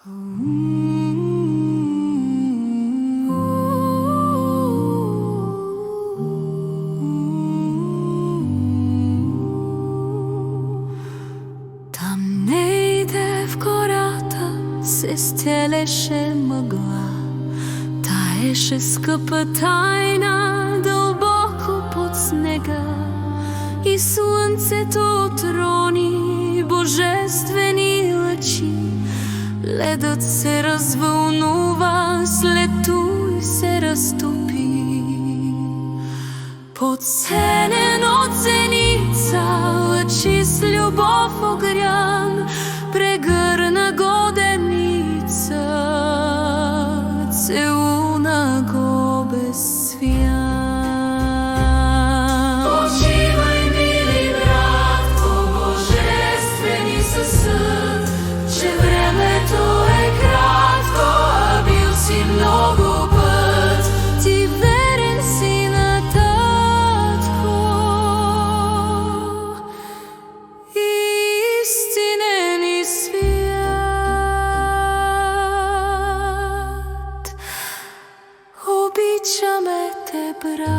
Там нејде в гората се стелеше мъгла, таеше скъпа тайна дълбоко под снега, и слънцето трони божествени лъчи. Ледът се развълнува, след туй се разтопи. Подценен от зеница, лъчи с любов огрян, прегърна годеница, целуна го без свян. Почивай, мили братко, божествени със съд, че времето е кратко, а бил си много път. Ти верен си на татко, истинен и свят. Обичаме те, брат.